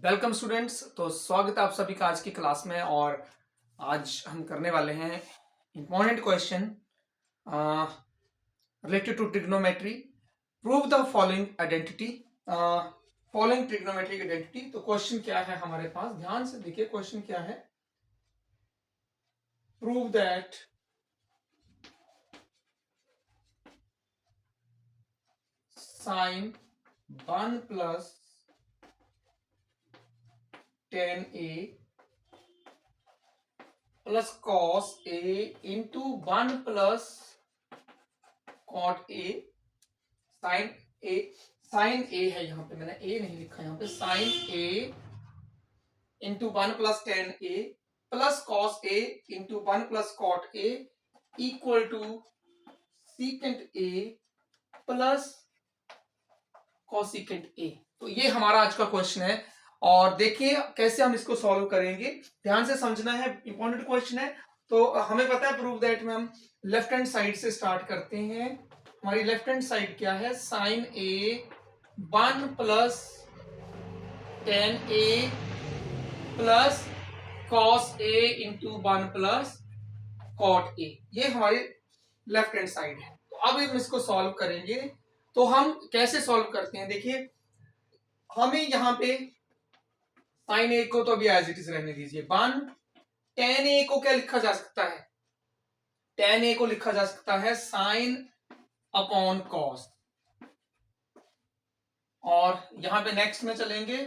Welcome students. तो स्वागत है आप सभी का आज की क्लास में। और आज हम करने वाले हैं important question related to trigonometry. Prove the following identity, following trigonometric identity. तो क्वेश्चन क्या है हमारे पास, ध्यान से देखिए क्वेश्चन क्या है। Prove that sine 1 plus ten A plus cos A into 1 plus cot A sine A. Sine A है, यहाँ पे मैंने ए नहीं लिखा, यहाँ पे sine A into 1 plus ten A plus cos A into 1 plus cot A equal to secant A plus cosecant A. तो ये हमारा आज का क्वेश्चन है और देखिए कैसे हम इसको सॉल्व करेंगे। ध्यान से समझना है, इंपॉर्टेंट क्वेश्चन है। तो हमें पता है प्रूव दैट में हम लेफ्ट हैंड साइड से स्टार्ट करते हैं। हमारी लेफ्ट हैंड साइड क्या है, sine A 1 plus ten A plus cos A into 1 plus cot A, ये हमारी लेफ्ट हैंड साइड है। तो अब हम इसको सॉल्व करेंगे। तो हम कैसे सॉल्व करते हैं, देखिए हमें यहाँ पे साइन ए को तो अभी एज इट इज रहने दीजिए 1। टेन ए को क्या लिखा जा सकता है, टेन ए को लिखा जा सकता है साइन अपॉन कॉस। और यहां पे नेक्स्ट में चलेंगे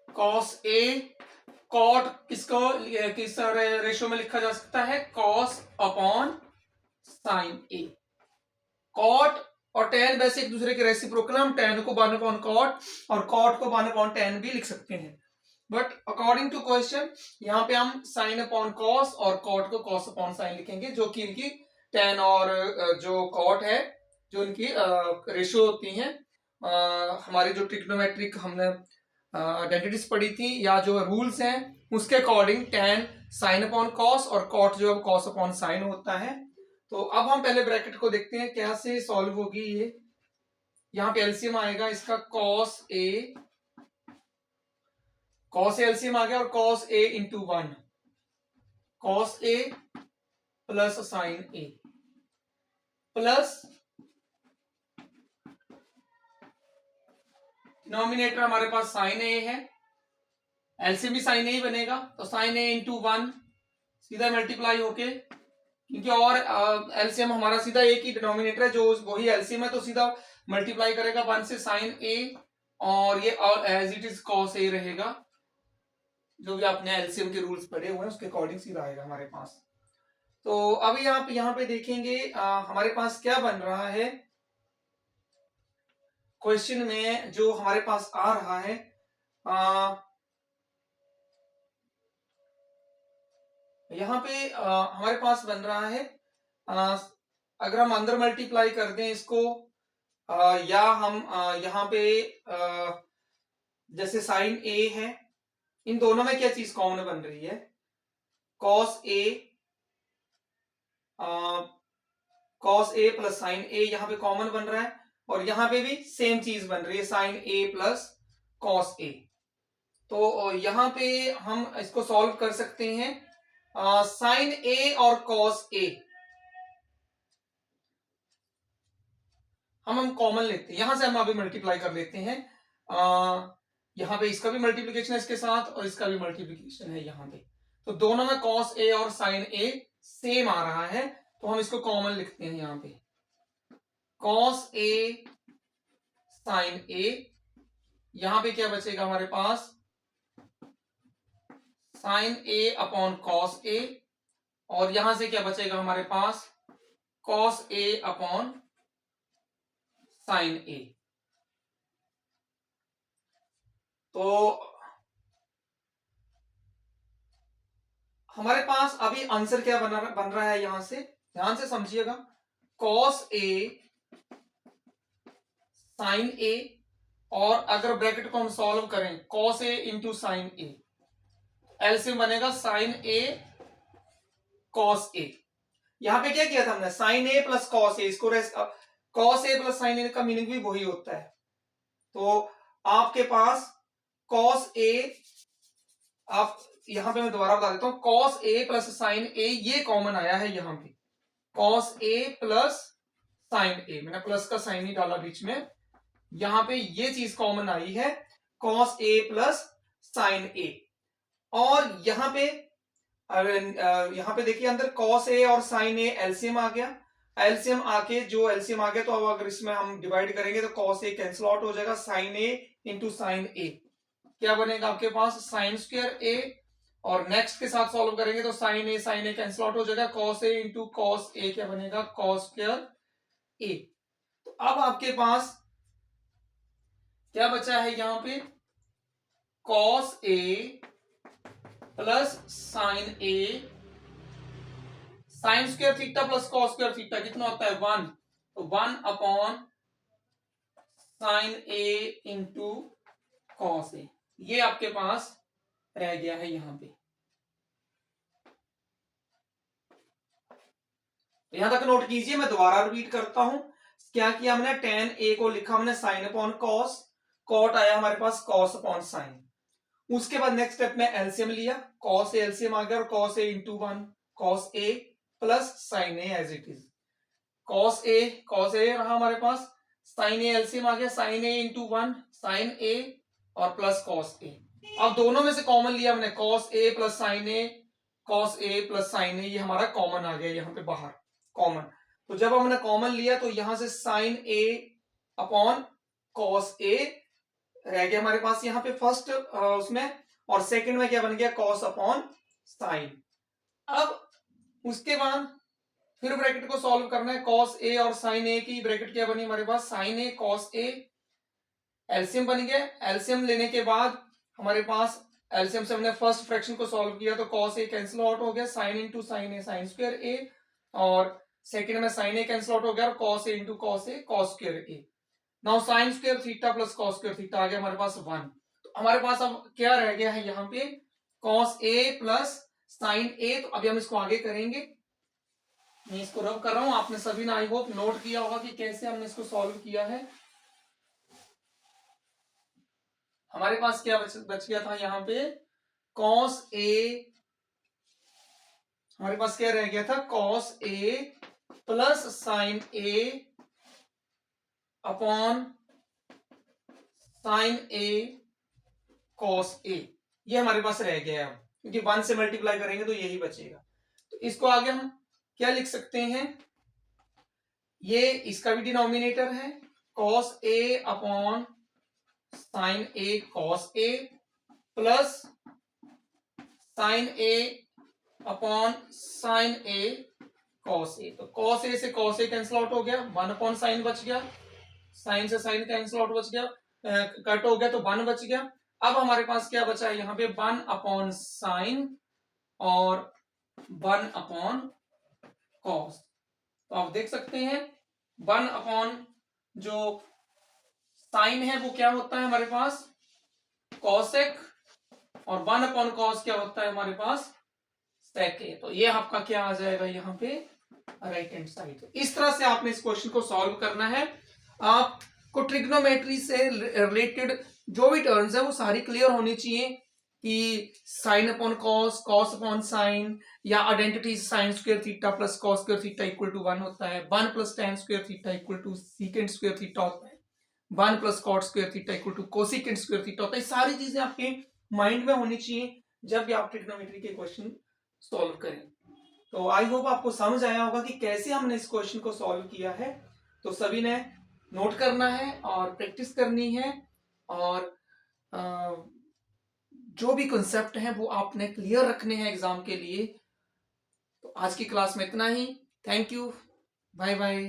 कॉस ए, कॉट किसको किस रेशियो में लिखा जा सकता है, कॉस अपॉन साइन ए। कॉट और टेन वैसे एक दूसरे के रेसिप्रोकल, हम टेन को 1 अपॉन कॉट और कॉट को 1 अपॉन टेन भी लिख सकते हैं। बट अकॉर्डिंग टू क्वेश्चन यहाँ पे हम साइन अपॉन कॉस और कॉट को कॉस अपॉन साइन लिखेंगे, जो कि इनकी टेन और जो कॉट है, जो इनकी रेशियो होती हैं। हमारी जो ट्रिग्नोमेट्रिक हमने आइडेंटिटीज पढ़ी थी या जो रूल्स हैं उसके according ten sign upon cos और कॉट जो है कॉस अपॉन साइन होता है। तो अब हम पहले ब्रैकेट को देखते हैं कैसे सॉल्व होगी ये। यहाँ पे एलसीएम आएगा इसका cos A, cos A LCM आ गया और cos A into 1, cos A plus sine A plus denominator हमारे पास साइन ए है, एलसीएम भी साइन ए ही बनेगा। तो साइन ए इंटू 1 सीधा मल्टीप्लाई होके, क्योंकि और एलसीएम हमारा सीधा एक ही डिनोमिनेटर है जो वही एलसीएम है, तो सीधा मल्टीप्लाई करेगा 1 से साइन ए और ये एज इट इज कॉस ए रहेगा। जो भी आपने एलसीएम के रूल्स पढ़े हुए हैं उसके अकॉर्डिंग सीधा आएगा हमारे पास। तो अभी आप यहाँ पे देखेंगे हमारे पास क्या बन रहा है क्वेश्चन में, जो हमारे पास आ रहा है यहाँ पे हमारे पास बन रहा है अगर हम अंदर मल्टीप्लाई कर दें इसको या हम यहाँ पे जैसे साइन ए है, इन दोनों में क्या चीज कॉमन बन रही है, कॉस ए प्लस साइन ए यहाँ पे कॉमन बन रहा है और यहाँ पे भी सेम चीज बन रही है साइन ए प्लस कॉस ए। तो यहाँ पे हम इसको सॉल्व कर सकते हैं। साइन ए और कॉस ए हम कॉमन लेते हैं, यहां से हम अभी मल्टीप्लाई कर लेते हैं। यहाँ पे इसका भी मल्टीप्लीकेशन है इसके साथ और इसका भी मल्टीप्लीकेशन है यहाँ पे। तो दोनों में कॉस ए और साइन ए सेम आ रहा है, तो हम इसको कॉमन लिखते हैं यहाँ पे कॉस ए साइन ए। यहाँ पे क्या बचेगा हमारे पास, sine A upon cos A और यहां से क्या बचेगा हमारे पास, कॉस ए अपॉन साइन ए। तो हमारे पास अभी आंसर क्या बन रहा है, यहां से ध्यान से समझिएगा, कॉस ए साइन ए और अगर ब्रैकेट को हम सॉल्व करें cos A into sine A, LCM बनेगा साइन ए कॉस ए। यहां पे क्या किया था हमने, साइन ए प्लस कॉस ए, इसको कॉस ए प्लस साइन ए का मीनिंग भी वही होता है। तो आपके पास कॉस ए, आप यहां पे मैं दोबारा बता देता हूं, कॉस ए प्लस साइन ए ये कॉमन आया है यहां पे, कॉस ए प्लस साइन ए, मैंने प्लस का साइन ही डाला बीच में, यहां पे ये चीज कॉमन आई है, cos A plus sine A. और यहां पे यहां पे देखिए अंदर कॉस ए और साइन ए एलसीएम आ गया, एलसीएम आके जो एलसीएम आ गया, तो अब अगर इसमें हम डिवाइड करेंगे तो कॉस ए कैंसिल आउट हो जाएगा, साइन ए इंटू साइन ए क्या बनेगा आपके पास, साइन स्क्वायर ए, और नेक्स्ट के साथ सॉल्व करेंगे तो साइन ए कैंसिल आउट हो जाएगा, कॉस ए इंटू कॉस ए क्या बनेगा, कॉस स्क्वायर ए। तो अब आपके पास क्या बचा है यहां पे, cos A plus sine A, sine square theta plus cos square theta कितना होता है 1, तो 1 upon sine A into cos A, ये आपके पास रह गया है यहां पे। यहां तक नोट कीजिए, मैं दोबारा रिपीट करता हूं, क्या किया हमने, टेन ए को लिखा हमने साइन अपॉन कॉस, कॉट आया हमारे पास कॉस अपॉन साइन, उसके बाद नेक्स्ट स्टेप में एलसीएम लिया, कॉस ए एलसीएम आ गया, और cos A into 1, cos A plus sine A as it is, cos A रहा हमारे पास, साइन ए एलसीएम आ गया, sine A into 1 sine A और प्लस कॉस ए। अब दोनों में से कॉमन लिया हमने, cos A plus sine A, cos A plus sine ए, ये हमारा कॉमन आ गया यहाँ पे बाहर कॉमन। तो जब हमने कॉमन लिया तो यहां से sign A upon cos A रह गया हमारे पास यहाँ पे फर्स्ट उसमें, और सेकंड में क्या बन गया, कॉस अपॉन साइन। अब उसके बाद फिर ब्रैकेट को सॉल्व करना है, कॉस ए और साइन ए की ब्रैकेट क्या बनी हमारे पास, sine A cos A, LCM बन गया, एलसीएम लेने के बाद हमारे पास एलसीएम से हमने फर्स्ट फ्रैक्शन को सॉल्व किया तो कॉस ए कैंसिल आउट हो गया, sine into sine A sine square ए, और सेकंड में साइन ए कैंसिल आउट हो गया, और cos A into cos A cos square A. Now sine square theta plus cos square theta आ गया हमारे पास 1, तो हमारे पास अब क्या रह गया है यहाँ पे, कॉस ए प्लस साइन ए। तो अभी हम इसको आगे करेंगे, मैं इसको रब कर रहा हूं, आपने सभी ने आई होप नोट किया होगा कि कैसे हमने इसको सॉल्व किया है। हमारे पास क्या बच गया था यहाँ पे, कॉस ए, हमारे पास क्या रह गया था, cos A plus sine A upon sine A cos A, ये हमारे पास रह गया है, क्योंकि 1 से मल्टीप्लाई करेंगे तो यही बचेगा। तो इसको आगे हम क्या लिख सकते हैं, ये इसका भी डिनोमिनेटर है, cos A upon sine A cos A plus sine A upon sine A cos ए। तो कॉस ए से कॉस ए कैंसिल आउट हो गया, 1 अपॉन साइन बच गया, साइन से साइन कैंसिल आउट बच गया, कट हो गया तो 1 बच गया। अब हमारे पास क्या बचा है यहाँ पे, 1 अपॉन साइन और 1 अपॉन कॉस। तो आप देख सकते हैं 1 अपॉन जो साइन है वो क्या होता है हमारे पास, कॉसेक, और 1 अपॉन कॉस क्या होता है हमारे पास, सेक ए। तो ये आपका क्या आ जाएगा यहाँ पे, राइट हैंड साइड। तो इस तरह से आपने इस क्वेश्चन को सॉल्व करना है। आपको ट्रिग्नोमेट्री से रिलेटेड जो भी टर्म्स है वो सारी क्लियर होनी चाहिए, कि sine upon cos, cos upon sine, या identity sine square theta plus cos square theta equal to 1 होता है, 1 plus tan square theta equal to secant square theta होता है, 1 plus cot square theta equal to cosecant square theta होता है। सारी चीजें आपके माइंड में होनी चाहिए जब भी आप ट्रिग्नोमेट्री के क्वेश्चन सॉल्व करें। तो आई होप आपको समझ आया होगा कि कैसे हमने इस क्वेश्चन को सॉल्व किया है। तो सभी ने नोट करना है और प्रैक्टिस करनी है, और जो भी कंसेप्ट है वो आपने क्लियर रखने हैं एग्जाम के लिए। तो आज की क्लास में इतना ही, थैंक यू, बाय बाय।